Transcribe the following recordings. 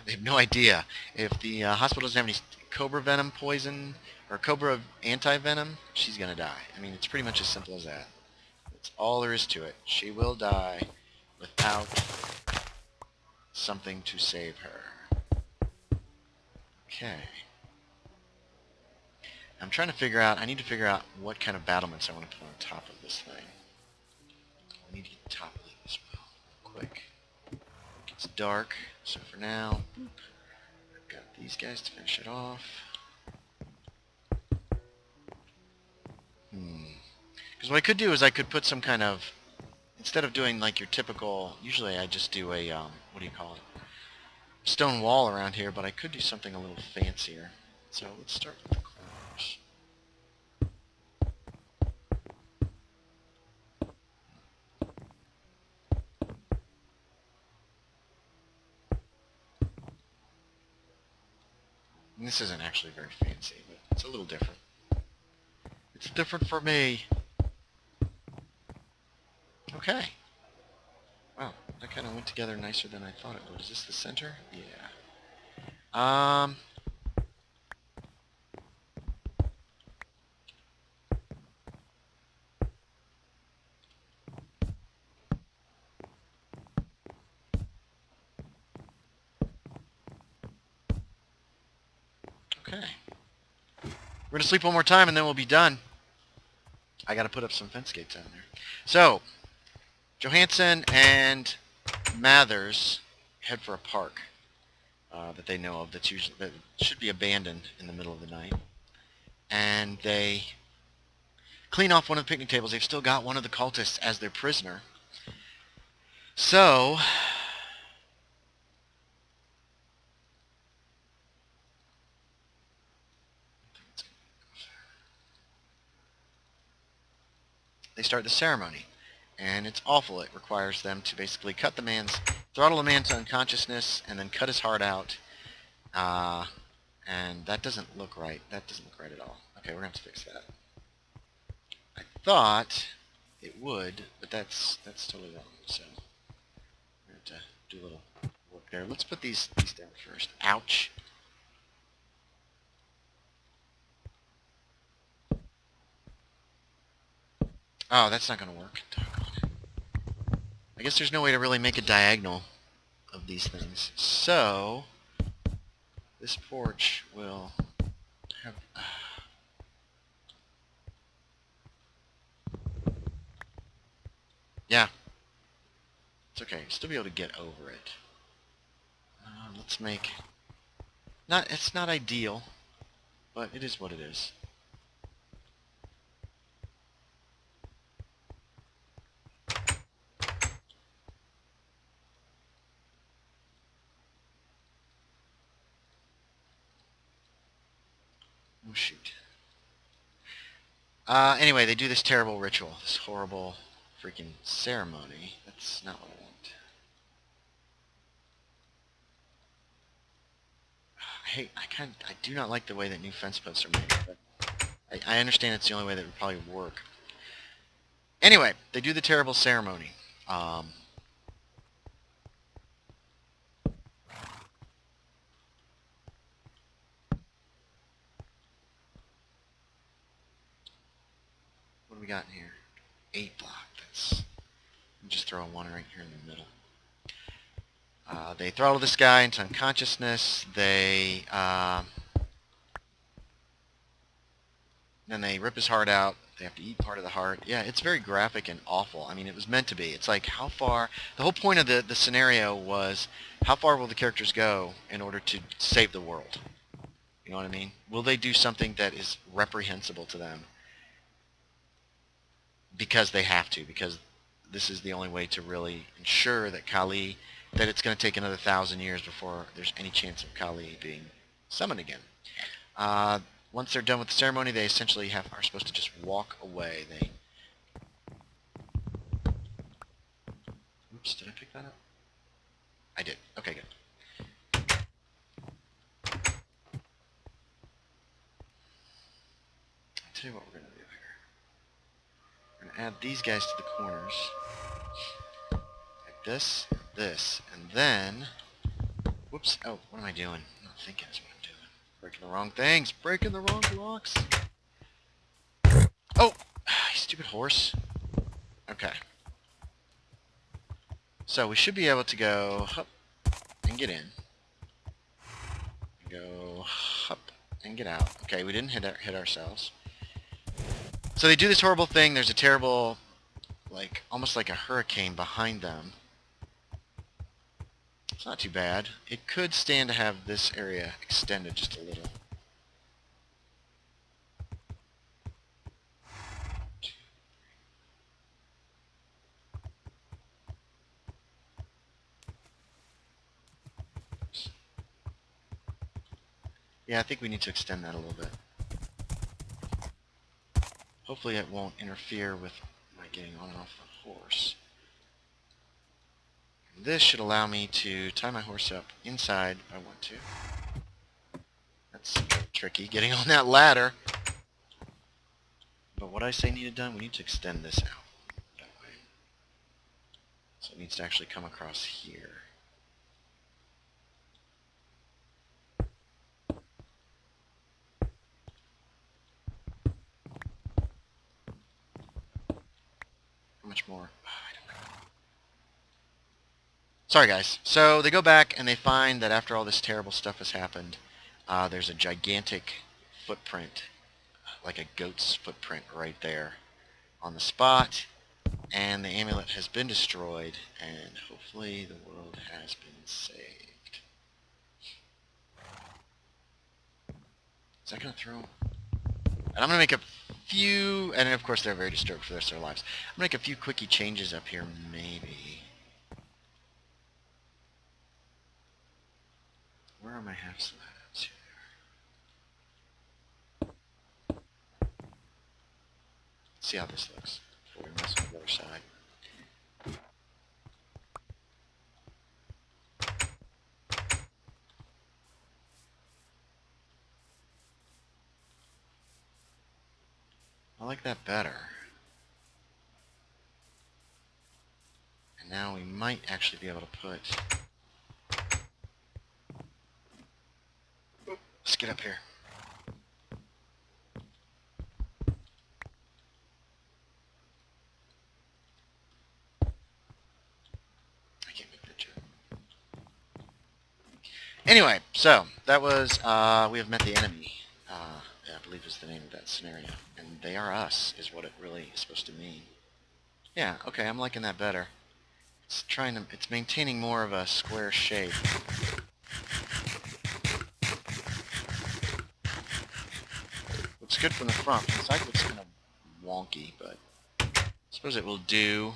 They have no idea. If the hospital doesn't have any cobra venom poison or cobra anti-venom, she's going to die. I mean, it's pretty much as simple as that. That's all there is to it. She will die without something to save her. Okay. I'm trying to figure out, I need to figure out what kind of battlements I want to put on top of this thing. I need to get the top lit as well, quick. It's dark, so for now, I've got these guys to finish it off. Because what I could do is I could put some kind of, instead of doing like your typical, usually I just do a, what do you call it? Stone wall around here, but I could do something a little fancier. So let's start with the corners. And this isn't actually very fancy, but it's a little different. It's different for me. Okay. Wow, that kind of went together nicer than I thought it would. Is this the center? Yeah. Okay. We're going to sleep one more time and then we'll be done. I got to put up some fence gates down there. So, Johansson and Mathers head for a park that they know of that should be abandoned in the middle of the night. And they clean off one of the picnic tables. They've still got one of the cultists as their prisoner. So, they start the ceremony. And it's awful. It requires them to basically throttle the man to unconsciousness and then cut his heart out. And that doesn't look right. That doesn't look right at all. Okay, we're going to have to fix that. I thought it would, but that's totally wrong. So we're going to have to do a little work there. Let's put these down first. Ouch. Oh, that's not going to work. I guess there's no way to really make a diagonal of these things. So this porch will have... yeah. It's okay. Still be able to get over it. Let's make... It's not ideal, but it is what it is. Oh, shoot. Anyway, they do this terrible ritual. This horrible freaking ceremony. That's not what I want. I do not like the way that new fence posts are made, but I understand it's the only way that would probably work. Anyway, they do the terrible ceremony. What do we got in here? 8 block. I'm just throwing one right here in the middle. They throttle this guy into unconsciousness. Then they rip his heart out. They have to eat part of the heart. Yeah, it's very graphic and awful. I mean, it was meant to be. It's like how far... The whole point of the scenario was how far will the characters go in order to save the world? You know what I mean? Will they do something that is reprehensible to them because they have to? Because this is the only way to really ensure that Kali... that it's going to take another 1,000 years before there's any chance of Kali being summoned again. Once they're done with the ceremony, they essentially are supposed to just walk away. Oops, did I pick that up? I did. Okay, good. I'll tell you what we're going to do here. We're going to add these guys to the corners. Like this, and then... Whoops. Oh, what am I doing? I'm not thinking is what I'm doing. Breaking the wrong things. Breaking the wrong blocks. Oh! Stupid horse. Okay. So we should be able to go up and get in. Go up and get out. Okay, we didn't hit ourselves. So they do this horrible thing. There's a terrible, like, almost like a hurricane behind them. It's not too bad. It could stand to have this area extended just a little. Yeah, I think we need to extend that a little bit. Hopefully it won't interfere with my getting on and off the horse. This should allow me to tie my horse up inside if I want to. That's a little tricky, getting on that ladder. But what I say needed done, we need to extend this out that way. So it needs to actually come across here. How much more? I don't know. Sorry guys. So they go back and they find that after all this terrible stuff has happened, there's a gigantic footprint, like a goat's footprint right there on the spot, and the amulet has been destroyed, and hopefully the world has been saved. Is that going to throw? And I'm going to make a few, and of course they're very disturbed for the rest of their lives. I'm going to make a few quickie changes up here, maybe. Where are my half slabs here? Let's see how this looks before we mess with the other side. I like that better. And now we might actually be able to put... Let's get up here. I can't make that joke. Anyway, so that was, we have met the enemy. I believe is the name of that scenario. And they are us, is what it really is supposed to mean. Yeah, okay, I'm liking that better. It's maintaining more of a square shape. Looks good from the front. The side looks kind of wonky, but I suppose it will do.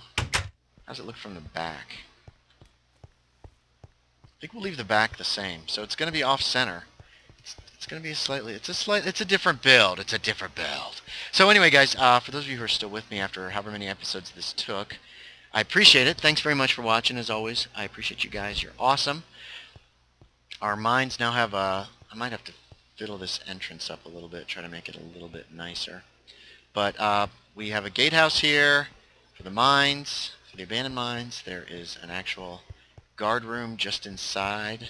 How's it look from the back? I think we'll leave the back the same. So it's going to be off-center. It's going to be it's a different build. It's a different build. So anyway, guys, for those of you who are still with me after however many episodes this took, I appreciate it. Thanks very much for watching, as always. I appreciate you guys. You're awesome. Our mines now have a... I might have to fiddle this entrance up a little bit, try to make it a little bit nicer. But we have a gatehouse here for the mines, for the abandoned mines. There is an actual guard room just inside.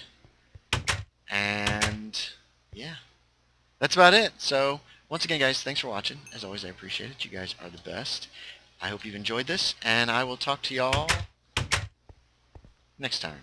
And yeah, that's about it. So once again, guys, thanks for watching. As always, I appreciate it. You guys are the best. I hope you've enjoyed this, and I will talk to y'all next time.